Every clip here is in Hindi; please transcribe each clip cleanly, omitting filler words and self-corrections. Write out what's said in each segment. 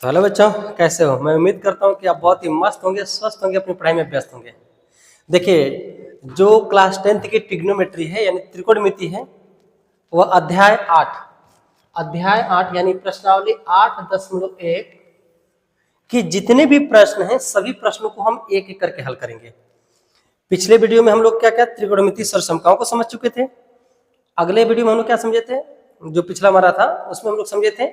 तो हेलो बच्चों, कैसे हो? मैं उम्मीद करता हूँ कि आप बहुत ही मस्त होंगे, स्वस्थ होंगे, अपनी पढ़ाई में व्यस्त होंगे। देखिए, जो क्लास 10th की ट्रिग्नोमेट्री है यानी त्रिकोणमिति है, वह अध्याय 8 यानी प्रश्नावली 8.1 कि जितने भी प्रश्न हैं सभी प्रश्नों को हम एक एक करके हल करेंगे। पिछले वीडियो में हम लोग क्या क्या त्रिकोणमिति सरसमताओं को समझ चुके थे। अगले वीडियो में हम लोग क्या समझे थे? जो पिछला हमारा था उसमें हम लोग समझे थे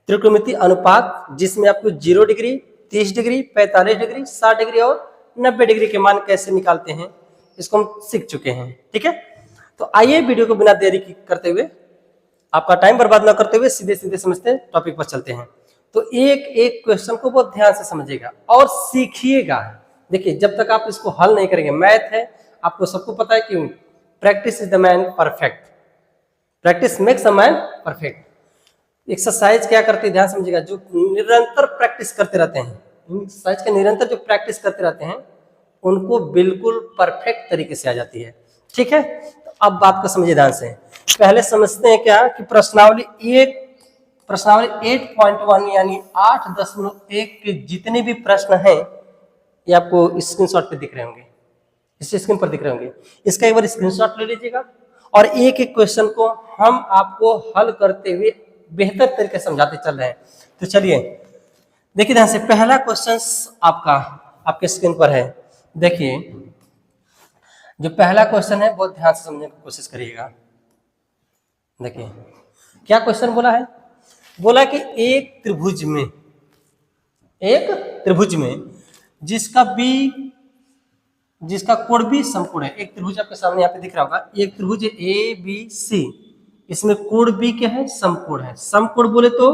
त्रिकोणमिति अनुपात, जिसमें आपको 0 डिग्री, 30 डिग्री, 45 डिग्री, 60 डिग्री और 90 डिग्री के मान कैसे निकालते हैं, इसको हम सीख चुके हैं। ठीक है, तो आइए वीडियो को बिना देरी करते हुए, आपका टाइम बर्बाद ना करते हुए सीधे सीधे समझते टॉपिक पर चलते हैं। तो एक एक क्वेश्चन को बहुत ध्यान से समझिएगा और सीखिएगा। देखिए, जब तक आप इसको हल नहीं करेंगे, मैथ है, आपको सबको पता है कि practice is the man perfect, practice makes a man perfect. Exercise क्या करते हैं, ध्यान समझिएगा, जो निरंतर प्रैक्टिस करते रहते हैं, एक्सरसाइज का निरंतर जो प्रैक्टिस करते रहते हैं उनको बिल्कुल परफेक्ट तरीके से आ जाती है। ठीक है, तो अब बात को समझिए ध्यान से। पहले समझते हैं क्या कि प्रश्नावली 8.1 यानी 8.1 के जितने भी प्रश्न हैं ये आपको स्क्रीनशॉट पे दिख रहे होंगे, इस स्क्रीन पर दिख रहे होंगे। इसका एक बार स्क्रीनशॉट ले लीजिएगा और एक एक क्वेश्चन को हम आपको हल करते हुए बेहतर तरीके से समझाते चल रहे हैं। तो चलिए देखिए ध्यान से, पहला क्वेश्चन आपका आपके स्क्रीन पर है। देखिए, जो पहला क्वेश्चन है बहुत ध्यान से समझने की कोशिश करिएगा। देखिए क्या क्वेश्चन बोला है, बोला कि एक त्रिभुज में जिसका कोण भी समकोण है। एक त्रिभुज आपके सामने यहाँ पे दिख रहा होगा, एक त्रिभुज ABC, इसमें कोण भी क्या है, समकोण है। समकोण बोले तो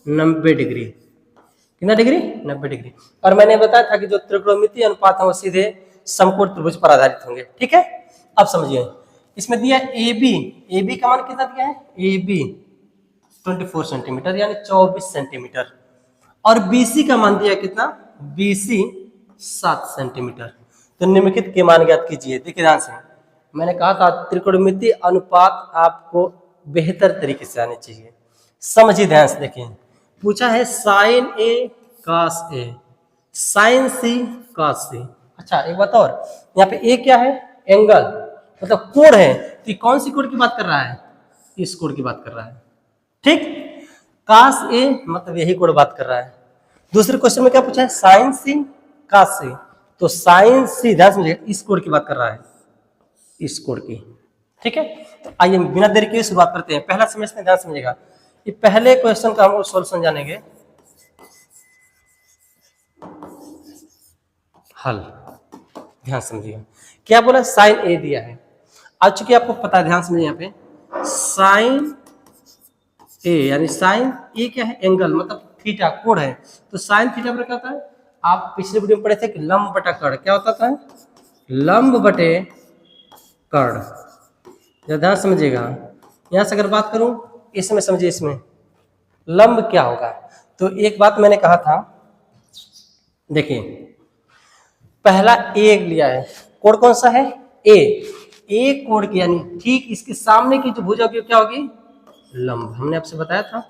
90 डिग्री। कितना डिग्री? 90 डिग्री। और मैंने बताया था कि जो त्रिकोणमितीय अनुपात है वो सीधे समकोण त्रिभुज पर आधारित होंगे। ठीक है, अब समझिए, इसमें दिया AB का मान कितना दिया है, AB 24 सेंटीमीटर यानी 24 सेंटीमीटर, और BC का मान दिया कितना, BC 7 सेंटीमीटर। तो निम्नलिखित के मान ज्ञात कीजिए। देखिए ध्यान से, मैंने कहा था त्रिकोणमितीय अनुपात आपको बेहतर तरीके से आने चाहिए। समझिए ध्यान से, देखिए पूछा है sine A cos A, sine C cos C। अच्छा एक बात और, यहाँ पे A क्या है, एंगल मतलब कोण है, तो कौन सी कोण की बात कर रहा है, इस कोण की बात कर रहा है। ठीक, cos A मतलब यही कोण बात कर रहा है। दूसरे क्वेश्चन में क्या पूछा है, साइन C cos C, तो साइन C, ध्यान समझिएगा, इस कोण की बात कर रहा है, इस कोण की। ठीक है, तो आइए बिना देरी के शुरुआत करते हैं। पहला समझते हैं, ध्यान समझिएगा। ये पहले क्वेश्चन का हम लोग सॉल्यूशन जानेंगे, हल। ध्यान समझिएगा, क्या बोला, साइन A दिया है। आज चूंकि आपको पता है, ध्यान समझिए, यहाँ पे साइन A यानी साइन A क्या है, एंगल मतलब थीटा, कोण है। तो साइन थीटा पर क्या होता है, आप पिछले वीडियो में पढ़े थे कि लंब बटा कर्ण। क्या होता था, लंब बटे कर्ण। ध्यान समझिएगा, यहां से अगर बात करूं इसमें, समझिए इसमें लंब क्या होगा। तो एक बात मैंने कहा था, देखिए पहला A लिया है, कोण कौन सा है, A कोण की यानी ठीक इसके सामने की जो भुजा होगी क्या होगी, लंब। हमने आपसे बताया था।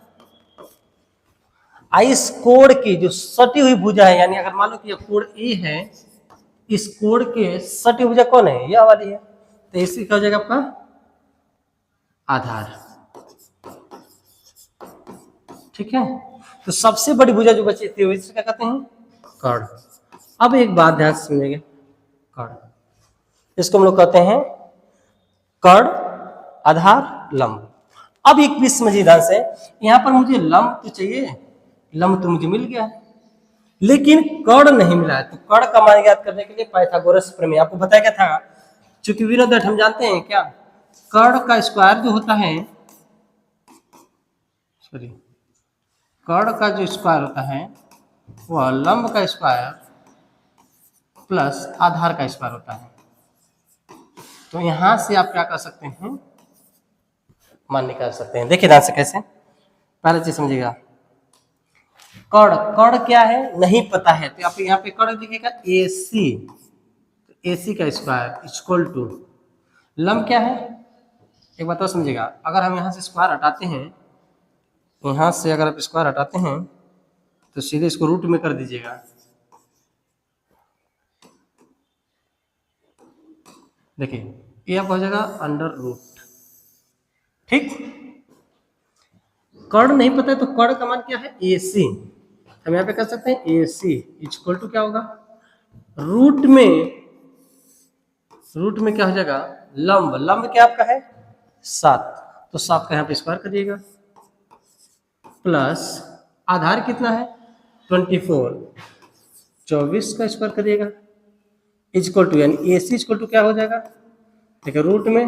इस कोण की जो सटी हुई भुजा है, यानी अगर मान लो कि यह कोण A है, इस कोण के सटी भुजा कौन है, यह वाली है, तो इसकी क्या हो जाएगा आपका आधार। ठीक है, तो सबसे बड़ी भुजा जो बची थी इसे क्या कहते हैं, कर्ण। अब एक बात ध्यान से समझिएगा, कर्ण, इसको हम लोग कहते हैं कर्ण, आधार, लंब। अब एक भी समझिए ध्यान से, यहां पर मुझे लंब तो चाहिए, लंब तो मुझे मिल गया है, लेकिन कर्ण नहीं मिला है। तो कर्ण का मान ज्ञात करने के लिए पाइथागोरस प्रमेय आपको बताया गया था। चूंकि वी नो दैट, हम जानते हैं क्या, कर्ण का स्क्वायर जो होता है, सॉरी, कर्ण का जो स्क्वायर होता है वह लंब का स्क्वायर प्लस आधार का स्क्वायर होता है। तो यहां से आप क्या कर सकते हैं, मान निकाल सकते हैं। देखिए ध्यान से कैसे, पहले चीज समझिएगा, कर्ण क्या है नहीं पता है, तो आप यहाँ पे कर्ण लिखिएगा AC, AC का स्क्वायर इक्वल टू लंब क्या है, एक बात और समझिएगा, अगर हम यहाँ से स्क्वायर हटाते हैं, यहाँ से अगर आप स्क्वायर हटाते हैं तो सीधे इसको रूट में कर दीजिएगा। देखिए ये आपका हो जाएगा अंडर रूट। ठीक, कर्ण नहीं पता है तो कर्ण का मान क्या है, AC। हम यहाँ पे कर सकते हैं AC इक्वल टू क्या होगा, रूट में क्या हो जाएगा, लंब। लंब क्या आपका है 7, तो 7 का यहाँ पे स्क्वायर करिएगा, प्लस आधार कितना है 24, 24 का स्क्वायर करिएगा, इक्वल टू यानी AC इक्वल टू क्या हो जाएगा, देखिए रूट में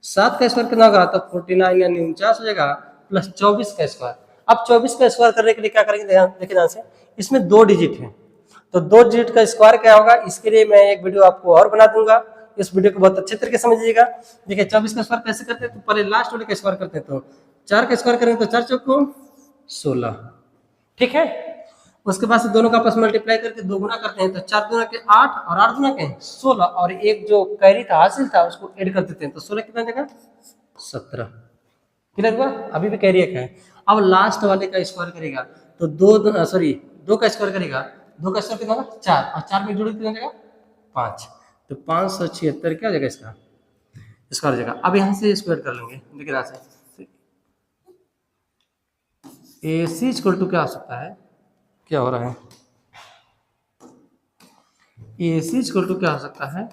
7 का स्क्वायर कितना होगा, तो 49 यानी 49 हो जाएगा, प्लस 24 का स्क्वायर। अब 24 का स्क्वायर करने के लिए क्या करेंगे, देखिए ध्यान से, इसमें 2 डिजिट है, तो 2 डिजिट का स्क्वायर क्या होगा, इसके लिए मैं एक वीडियो आपको और बना दूंगा, इस वीडियो को बहुत अच्छे तरीके से समझिएगा। देखिए 24 का स्क्वायर कैसे करते हैं, तो पहले लास्ट वाले का स्क्वायर करते हैं, तो 4 का स्क्वायर करेंगे तो 4 चौक को 16, ठीक है। उसके बाद से दोनों का आपस में मल्टीप्लाई करके 2 गुना करते हैं, तो 4 गुना के 8 और 8 गुना के 16, और एक जो कैरी था हासिल था उसको ऐड कर देते हैं, तो 16 कितना जगह 17। क्लियर हुआ, अभी भी कैरी एक है। अब लास्ट वाले का स्क्वायर करेगा तो 2 का स्क्वायर करेगा, 2 का स्क्वायर कितना होगा 4, और 4 में जोड़ कितना जगह 5, तो 576 क्या हो जाएगा इसका स्क्वायर हो जाएगा। अब यहाँ से स्क्वायर कर लेंगे, देखिए यहाँ से AC इक्वल टू क्या हो सकता है, क्या हो रहा है, AC इक्वल टू क्या हो सकता है,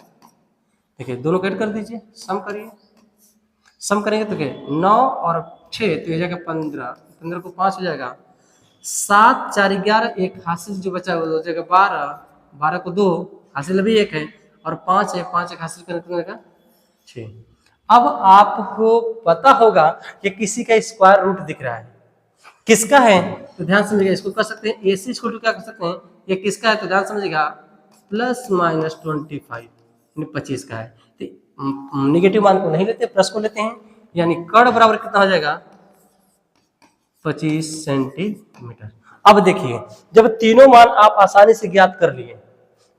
देखिए दोनों ऐड कर दीजिए, सम करिए, सम करेंगे तो क्या 9 और 6 तो ये जाएगा 15, 15 को 5 हो जाएगा, 7 4 11, एक हासिल जो बचा है वो हो जाएगा 12, 12 को 2 हासिल अभी 1 है, और 5 है, 5 एक हासिल करने का 6। अब आपको पता होगा कि किसी का स्क्वायर रूट दिख रहा है, किसका है, तो ध्यान समझिएगा, इसको कर सकते हैं AC इक्वल टू क्या कर सकते हैं, ये किसका है, तो ध्यान समझिएगा प्लस माइनस 25 यानी 25 का है, तो निगेटिव मान को नहीं लेते, प्लस को लेते हैं, यानी कर्ण बराबर कितना हो जाएगा 25 सेंटीमीटर। अब देखिए जब तीनों मान आप आसानी से ज्ञात कर लिए,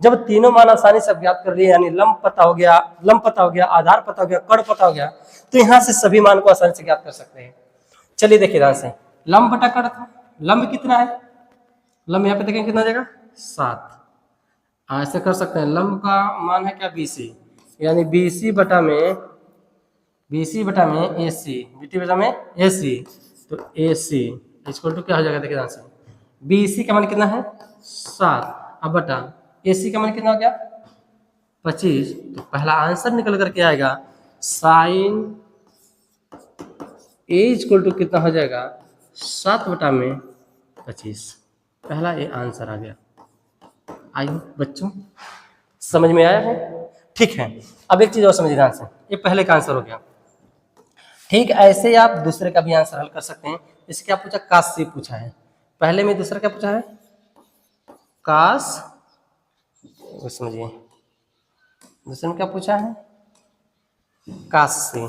जब तीनों मान आसानी से ज्ञात कर लिए, यानी लंब पता हो गया, आधार पता हो गया, कर्ण पता हो गया, तो यहाँ से सभी मान को आसानी से ज्ञात कर सकते हैं। चलिए देखिए ध्यान से, लंब बटा कर्ण था, लंब कितना है, लंब यहाँ पे देखें कितना जाएगा 7, ऐसे कर सकते हैं, लंब का मान है क्या BC, यानी BC बटा में AC, BT बटा में AC, तो AC इक्वल टू क्या हो जाएगा, देखिए ध्यान से, BC का मान कितना है 7, अब बटा AC का मान कितना हो गया 25, तो पहला आंसर निकल करके आएगा साइन A इक्वल टू कितना हो जाएगा 7 बटा में 25, पहला ये आंसर आ गया। आई बच्चों समझ में आया है, ठीक है। अब एक चीज और समझिए ध्यान से, ये पहले का आंसर हो गया, ठीक, ऐसे आप दूसरे का भी आंसर हल कर सकते हैं। इससे क्या पूछा, काश से पूछा है, पहले में दूसरा क्या पूछा है काश, समझिए दूसरे में क्या पूछा है काश से,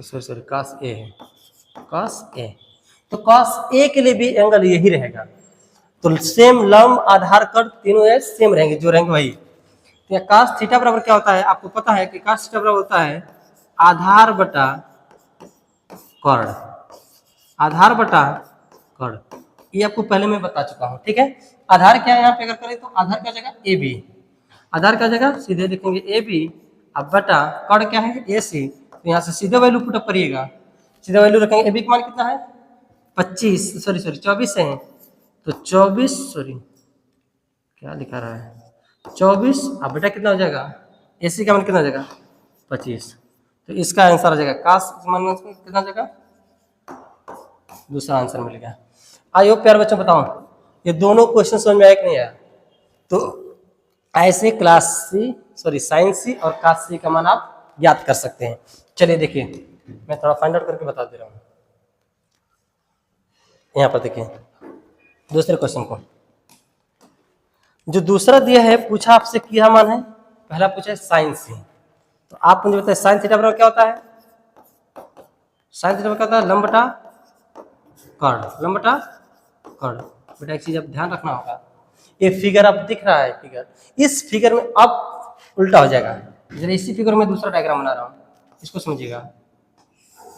सॉरी काश ए है, काश ए, तो काश ए के लिए भी एंगल यही रहेगा, तो सेम लंब आधार कर्ण तीनों सेम रहेंगे, जो रहेंगे वही। तो काश थीटा बराबर क्या होता है, आपको पता है कि काश थीटा बराबर होता है आधार बटा कर्ण, आधार बटा कर्ण, ये आपको पहले मैं बता चुका हूँ, ठीक है। आधार क्या है यहाँ पे अगर करें तो आधार क्या जाएगा AB, आधार क्या जाएगा सीधे लिखेंगे AB, अब बटा कर्ण क्या है AC, तो यहाँ से सीधे वैल्यू पुटअप करिएगा, सीधे वैल्यू रखेंगे, AB का मान कितना है 24 है, तो 24 क्या लिखा रहा है 24, अब बेटा कितना हो जाएगा AC का मान कितना हो जाएगा 25, तो इसका आंसर आ जाएगा काश मान कितना हो जाएगा, दूसरा आंसर मिल गया। आई होप प्यार बच्चों बताओ ये दोनों क्वेश्चन समझ में आया कि नहीं आया, तो ऐसे साइन सी और काश सी का मान आप याद कर सकते हैं। चलिए देखिए मैं थोड़ा फाइंड आउट करके बता दे रहा हूँ, यहाँ पर देखिए दूसरे क्वेश्चन को, जो दूसरा दिया है पूछा आपसे क्या मान है, पहला पूछा है साइन सी, तो आप मुझे बताइए साइन थीटा बराबर क्या होता है, साइन थीटा क्या होता है लंब बटा कर्ण। बेटा एक चीज अब ध्यान रखना होगा, ये फिगर अब दिख रहा है, फिगर इस फिगर में अब उल्टा हो जाएगा, जरा इसी फिगर में दूसरा डायग्राम बना रहा हूँ, इसको समझिएगा,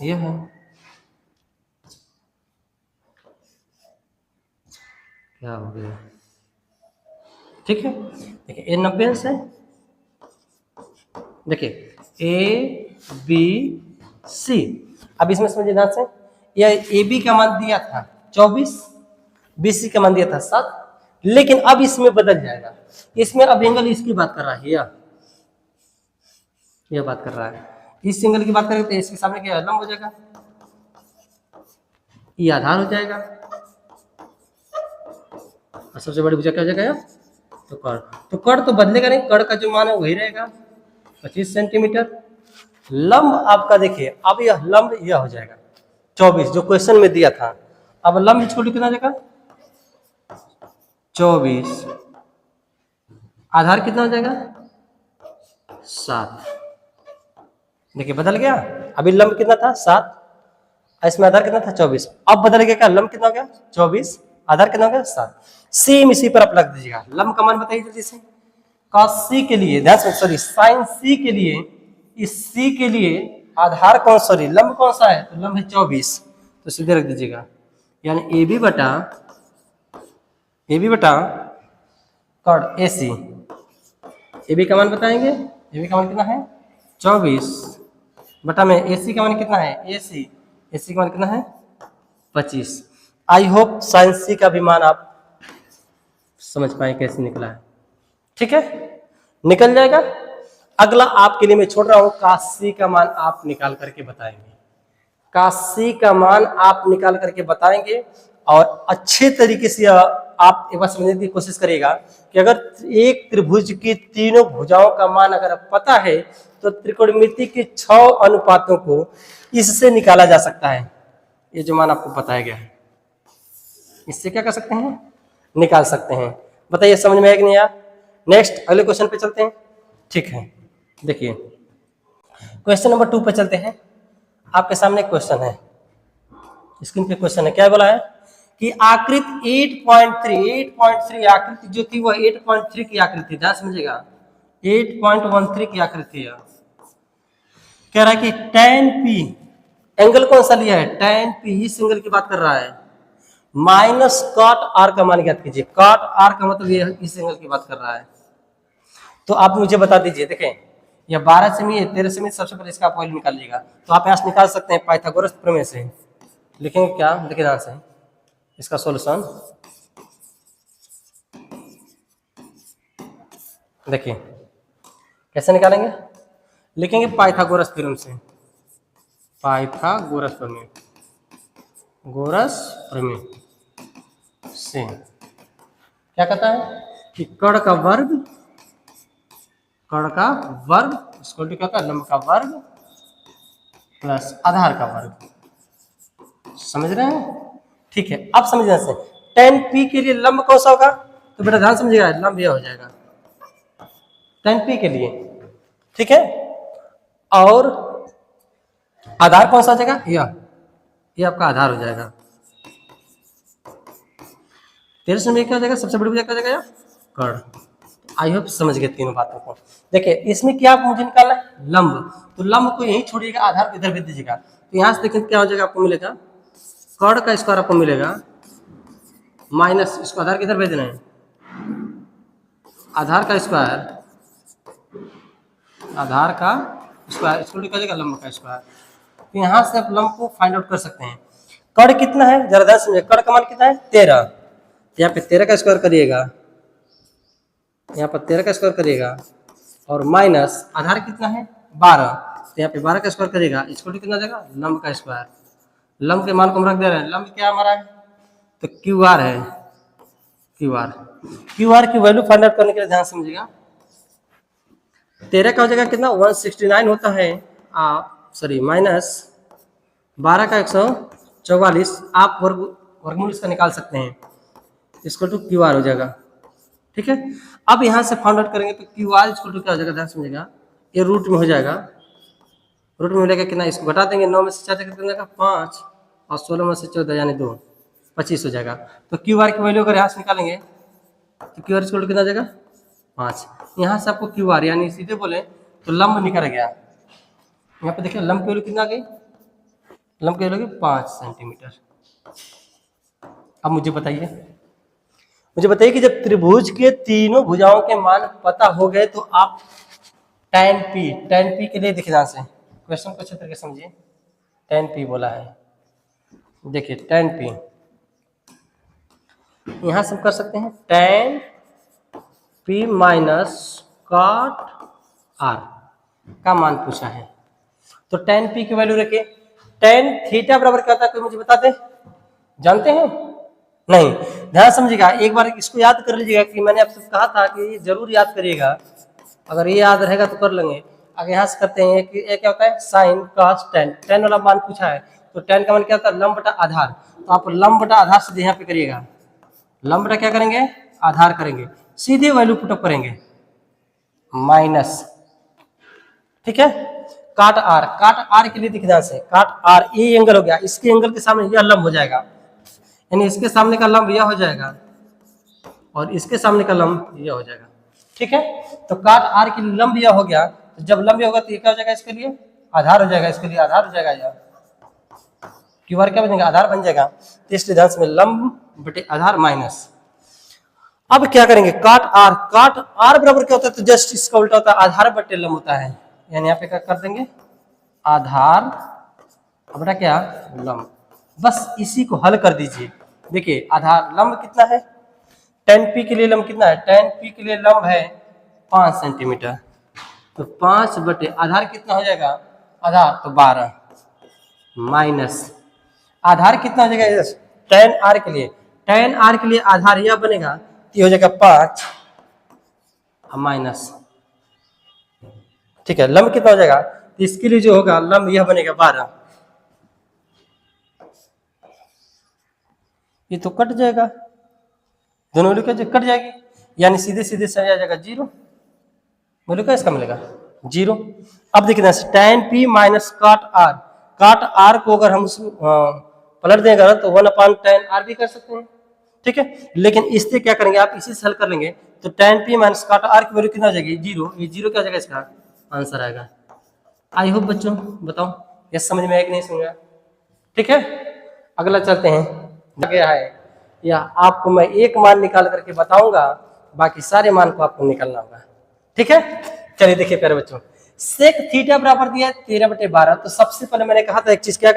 ये है क्या हो गया, ठीक है। देखिए ये 90 अंश है, देखिए ए बी सी। अब इसमें समझिए ध्यान से, यह ए बी का मान दिया था 24, बी सी का मान दिया था 7, लेकिन अब इसमें बदल जाएगा। इसमें अब एंगल इसकी बात कर रहा है, यह बात कर रहा है, इस एंगल की बात करें तो इसके सामने क्या लंब हो जाएगा, ये आधार हो जाएगा, और सबसे बड़ी भुजा क्या हो जाएगा, तो कर्ण। तो कर्ण तो बदलेगा नहीं, कर्ण का जो मान है वही रहेगा 25 सेंटीमीटर। लंब आपका देखिए, अब यह लंब यह हो जाएगा 24 जो क्वेश्चन में दिया था। अब लंब इसको कितना हो जाएगा 24, आधार कितना हो जाएगा 7। देखिए बदल गया, अभी लंब कितना था 7, इसमें आधार कितना था 24, अब बदल गया क्या, लंब कितना हो गया 24, आधार कितना हो गया 7। सेम इसी पर आप लग दीजिएगा, लंब का मान बताइए जल्दी से। cos c के लिए ध्यान से, सॉरी sin c के लिए, इस c के लिए आधार कौन, सॉरी लंब कौन सा है, तो लंब है 24, तो सीधे रख दीजिएगा, यानी AB बटा कॉड AC। AB का मान बताएंगे, AB का मान कितना है 24 बटा में AC का मान कितना है, AC का मान कितना है 25। आई होप साइंस सी का भी मान आप समझ पाए कैसे निकला है, ठीक है, निकल जाएगा। अगला आपके लिए मैं छोड़ रहा हूं, काशी का मान आप निकाल करके बताएंगे, काशी का मान आप निकाल करके बताएंगे। और अच्छे तरीके से आप एक बार समझने की कोशिश करिएगा कि अगर एक त्रिभुज की तीनों भुजाओं का मान अगर पता है तो त्रिकोणमिति के 6 अनुपातों को इससे निकाला जा सकता है। ये जो मान आपको बताया गया है इससे क्या कर सकते हैं, निकाल सकते हैं। बताइए समझ में आया कि नहीं आया। नेक्स्ट अगले क्वेश्चन पे चलते हैं, ठीक है। देखिए क्वेश्चन नंबर 2 पे चलते हैं। आपके सामने क्वेश्चन है, स्क्रीन पे क्वेश्चन है, क्या बोला है कि आकृति 8.3 आकृति जो थी वह 8.3 की आकृति, ध्यान समझिएगा 8.13 की आकृति है। कह रहा है कि tan p, एंगल कौन सा लिया है tan p, इस एंगल की बात कर रहा है, माइनस cot r का मान ज्ञात कीजिए। cot r का मतलब ये इस एंगल की बात कर रहा है। तो आप मुझे बता दीजिए, देखें यह 12 सेमी है, 13 सेमी, सबसे पहले इसका वैल्यू निकाल लीजिएगा। तो आप यहाँ से निकाल सकते हैं पाइथागोरस प्रमेय से। लिखेंगे क्या, देखिए ध्यान से इसका सॉल्यूशन, देखिए कैसे निकालेंगे, लिखेंगे पाइथागोरस थ्योरम से, पाइथागोरस प्रमेय, गोरस प्रमेय से क्या कहता है कि कर्ण का वर्ग इसको कहता है लंब का वर्ग प्लस आधार का वर्ग, समझ रहे हैं, ठीक है। अब समझने से tan p के लिए लंब कौन सा होगा, तो बेटा ध्यान समझिएगा लंब यह हो जाएगा tan p के लिए, ठीक है। और आधार कौन सा हो जाएगा, यह आपका आधार हो जाएगा। 13 में क्या हो जाएगा, सबसे बड़ी भुजा क्या हो जाएगा कर्ण। आई होप समझ गए तीनों बातों को। देखिए इसमें क्या मुझे निकालना है लंब, तो लंब को यही छोड़िएगा, आधार को इधर भेज दीजिएगा। तो यहाँ से देखिए क्या हो जाएगा, आपको मिलेगा कर्ण का स्क्वायर आपको मिलेगा माइनस, इसको आधार किधर भेज देना है, आधार का स्क्वायर इसको क्या जाएगा लंब का स्क्वायर। तो यहाँ से आप लंब को फाइंड आउट कर सकते हैं। कर्ण कितना है जरा ध्यान समझिए, कर्ण का मान कितना है 13, यहाँ पे 13 का स्क्वायर करिएगा, यहाँ पर 13 का स्क्वायर करिएगा, और माइनस आधार कितना है 12, तो यहाँ पे 12 का स्क्वायर करिएगा, इसको कितना जाएगा लंब का स्क्वायर। लंब के मान को हम रख दे रहे हैं, लंब क्या हमारा है तो क्यू आर है, क्यू आर की वैल्यू फाइंड आउट करने के लिए ध्यान समझिएगा। 13 का हो जाएगा कितना 169 होता है, सॉरी माइनस 12 का 144, आप वर्गमूल इसका निकाल सकते हैं, इसको टू क्यू आर हो जाएगा, ठीक है। अब यहाँ से फाइंड आउट करेंगे तो क्यू आर इसको टू क्या हो जाएगा, ध्यान समझिएगा, ये रूट में हो जाएगा, रूट में मिलेगा कितना, इसको घटा देंगे, 9 में से 4 कितना 5, और 16 में से 14 यानी 2, 25 हो जाएगा। तो क्यू आर की वैल्यू अगर यहाँ से निकालेंगे तो क्यू आर इसको कितना जाएगा 5। यहाँ से आपको क्यू आर यानी सीधे बोले तो लंब निकल गया, यहाँ पे देखिए लंब की वैल्यू कितना गई, लंब की वैल्यू 5 सेंटीमीटर। अब मुझे बताइए मुझे बताइए कि जब त्रिभुज के तीनों भुजाओं के मान पता हो गए तो आप tan p के लिए देखिए ध्यान से, क्वेश्चन को अच्छे तरीके से समझिए। tan p बोला है, देखिए tan p यहां से हम कर सकते हैं tan p minus cot r का मान पूछा है, तो tan p की वैल्यू रखिए। tan थीटा बराबर क्या होता है, कोई मुझे बता दे, जानते हैं? नहीं, ध्यान समझिएगा, एक बार इसको याद कर लीजिएगा कि मैंने आपसे कहा था कि जरूर याद करिएगा, अगर ये याद रहेगा तो कर लेंगे। अगर यहाँ से करते हैं कि ये क्या होता है, साइन cos tan, tan वाला मान पूछा है तो tan का मान क्या होता है, लंब बटा आधार, तो आप लंब बटा आधार सीधे यहाँ पे करिएगा, लंब बटा क्या करेंगे, आधार करेंगे, सीधे वैल्यू पुटअप करेंगे माइनस, ठीक है। काट आर के लिए दिख ध्यान से, काट आर ये एंगल हो गया, इसके एंगल के सामने यह लंब हो जाएगा, यानी इसके सामने का लंब यह हो जाएगा और इसके सामने का लंब यह हो जाएगा, ठीक है। तो काट आर के लिए लंब यह हो गया, तो जब लंब होगा तो ये क्या हो जाएगा, इसके लिए आधार हो जाएगा, इसके लिए आधार हो जाएगा, यह क्यू आर क्या बनेगा, आधार बन जाएगा। तो इसलिए ध्यान से लंब बटे आधार माइनस, अब क्या करेंगे, काट आर बराबर क्या होता है, तो जस्ट इसका उल्टा होता है, आधार बटे लंब होता है, यानी यहाँ पे क्या कर देंगे, आधार बटा क्या, लंब, बस इसी को हल कर दीजिए। देखिए आधार लंब कितना है, tan p के लिए लंब कितना है, tan p के लिए लंब है 5 सेंटीमीटर, तो 5 बटे आधार कितना हो जाएगा, आधार तो 12 माइनस आधार कितना हो जाएगा, tan r के लिए आधार यह बनेगा, ये हो जाएगा 5 माइनस, ठीक है। लंब कितना हो जाएगा, तो इसके लिए जो होगा लंब यह बनेगा 12, ये तो कट जाएगा, दोनों वैल्यू कट जाएगी, यानी सीधे सीधे से आ जाएगा 0, वैल्यू क्या इसका मिलेगा 0। अब देखिए tan p माइनस काट आर को अगर हम पलट देंगे तो 1/tan r भी कर सकते हैं, ठीक है। लेकिन इससे क्या करेंगे, आप इसी से हल कर लेंगे, तो tan p माइनस काट आर की वैल्यू कितना हो जाएगी 0, ये 0 क्या हो जाएगा, इसका आंसर आएगा। आई होप बच्चों बताओ ये समझ में आया कि नहीं समझ में, ठीक है। अगला चलते हैं, गया है या आपको मैं एक मान निकाल करके बताऊंगा, बाकी सारे मान को आपको निकालना होगा, ठीक है। चलिए देखिए प्यारे बच्चों, सेक थीटा बराबर दिया है 13/12, तो सबसे पहले मैंने कहा था एक चीज क्या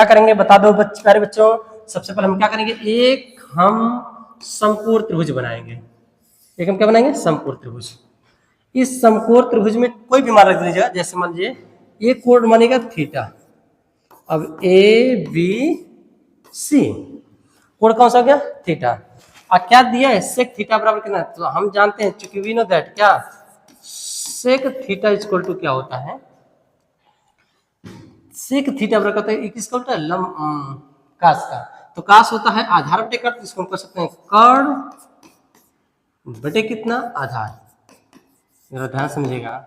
करेंगे बता दो प्यारे बच्चों, सबसे पहले हम क्या करेंगे, एक हम समकोण त्रिभुज बनाएंगे, एक हम क्या बनाएंगे, समकोण त्रिभुज। इस समकोण त्रिभुज में कोई भी मान रख दीजिएगा, जैसे मान लीजिए एक कोण बनेगा थीटा, अब ए बी सी कोण कौन सा हो गया, थीटा, और क्या दिया है, सेक थीटा बराबर कितना, तो हम जानते हैं चूंकि वी नो दैट क्या सेक थीटा इक्वल टू क्या होता है, सेक थीटा बराबर होता है किसका उल्टा, लंब कास का, तो कास होता है आधार बटे कर्ण, इसको हम कर सकते हैं कर्ण बटे कितना, आधार। ध्यान समझिएगा,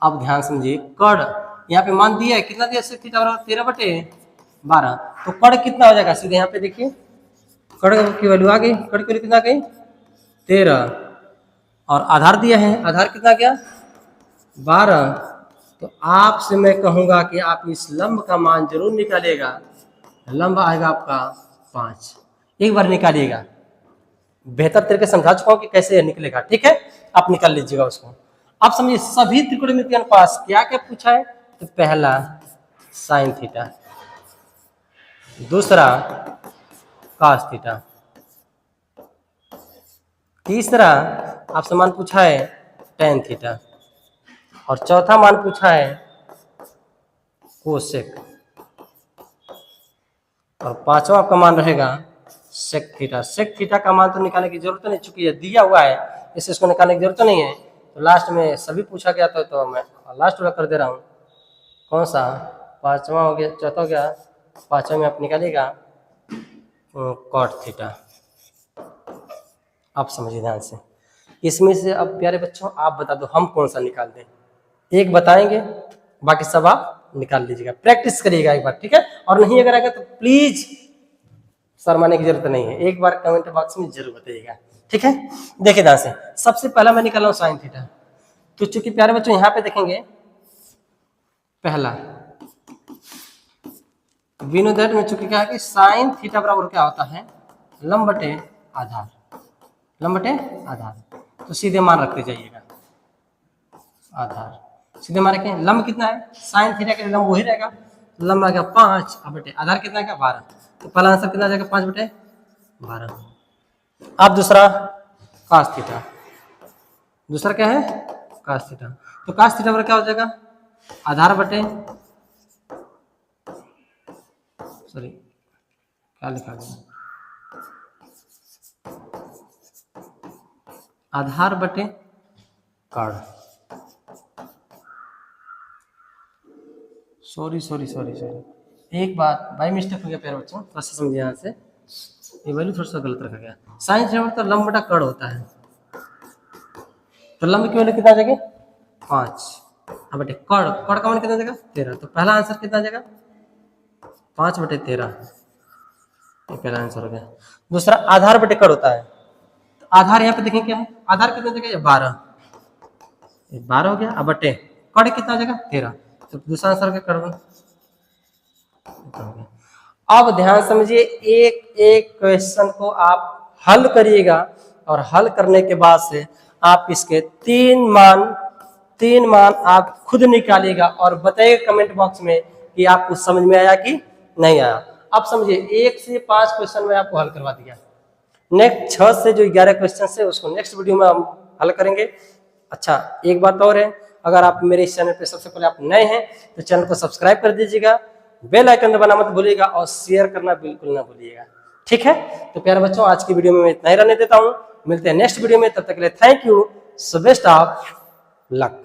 अब ध्यान समझिए, कर्ण यहाँ पे मान दिया है, कितना दिया, सेक थीटा बराबर 13/12, तो कर्ण कितना हो जाएगा, सीधे यहाँ पे देखिए कर्ण की वैल्यू आ गई, कर्ण की वैल्यू कितना आ गई 13, और आधार दिया है, आधार कितना गया 12, तो आपसे मैं कहूंगा कि आप इस लंब का मान जरूर निकालिएगा, लंब आएगा आपका 5, एक बार निकालिएगा, बेहतर तरीके से समझा चुका हूं कि कैसे निकलेगा, ठीक है, आप निकाल लीजिएगा उसको। आप समझिए सभी त्रिकोणमिति अनुपात क्या क्या पूछा है, तो पहला साइन थीटा, दूसरा कास थीटा, तीसरा आपसे मान पूछा है tan थीटा, और चौथा मान पूछा है कोसेक, और पांचवा आपका मान रहेगा सेक थीटा। सेक थीटा का मान तो निकालने की जरूरत नहीं, चूंकि ये दिया हुआ है इससे इसको निकालने की जरूरत नहीं है, तो लास्ट में सभी पूछा गया था, तो मैं लास्ट वाला कर दे रहा हूँ, कौन सा, पांचवा हो गया, चौथा हो गया, पांचवा में आप निकालिएगा कॉट थीटा। आप समझिए ध्यान से, इसमें से अब प्यारे बच्चों आप बता दो हम कौन सा निकाल दें, एक बताएंगे बाकी सब आप निकाल लीजिएगा, प्रैक्टिस करिएगा एक बार, ठीक है। और नहीं अगर आएगा तो प्लीज शर्माने की जरूरत नहीं है, एक बार कमेंट बॉक्स में जरूर बताइएगा, ठीक है। देखिए ध्यान से, सबसे पहला मैं निकाल रहा हूं साइन थीटा, तो चूंकि प्यारे बच्चों यहाँ पे देखेंगे पहला वी नो दैट में चूंकि क्या है कि साइन थीटा बराबर क्या होता है, लंब बटे आधार, लंब बटे आधार। तो सीधे मान रखते जाइएगा, आधार सीधे मान रखें। लंब कितना है, साइन थीटा के लंब वही रहेगा, लंब आ गया 5 बटे आधार कितना आएगा 12। तो पहला आंसर कितना आ जाएगा 5 बटे 12। अब दूसरा cos थीटा, दूसरा क्या है cos थीटा। तो cos थीटा पर क्या हो जाएगा, आधार बटे, सॉरी क्या लिखा गया, आधार बटे कर्ण, सॉरी एक बात बाई मिस्टेक हो गया प्यारे बच्चों, थोड़ा सा समझिए यहाँ से, ये वैल्यू थोड़ा सा गलत रखा गया। साइन थीटा मतलब लंब बटा कर्ण होता है, तो लंब की वैल्यू कितना आ जाएगी 5 बटे कर्ण, कर्ण का मान कितना देगा 13। तो पहला आंसर कितना आ जाएगा 5 बटे 13, ये पहला आंसर हो गया। दूसरा आधार बटे कर्ण होता है, तो आधार यहाँ पे देखें क्या है, आधार कितना देगा 12, 12 हो गया। अब बटे कर्ण कितना आ जाएगा 13, तो दूसरा आंसर क्या कर्ण। अब ध्यान समझिए, एक एक क्वेश्चन को आप हल करिएगा और हल करने के बाद से आप इसके तीन मान आप खुद निकालिएगा और बताइएगा कमेंट बॉक्स में कि आपको समझ में आया कि नहीं आया। अब समझिए 1 से 5 क्वेश्चन में आपको हल करवा दिया, नेक्स्ट 6 से जो 11 क्वेश्चन है उसको नेक्स्ट वीडियो में हम हल करेंगे। अच्छा एक बात और है, अगर आप मेरे इस चैनल पे सबसे पहले आप नए हैं तो चैनल को सब्सक्राइब कर दीजिएगा, बेल आइकन दबाना मत भूलिएगा और शेयर करना बिल्कुल ना भूलिएगा, ठीक है। तो प्यारे बच्चों आज की वीडियो में मैं इतना ही रहने देता हूँ, मिलते हैं नेक्स्ट वीडियो में, तब तक के लिए thank you, so best of luck.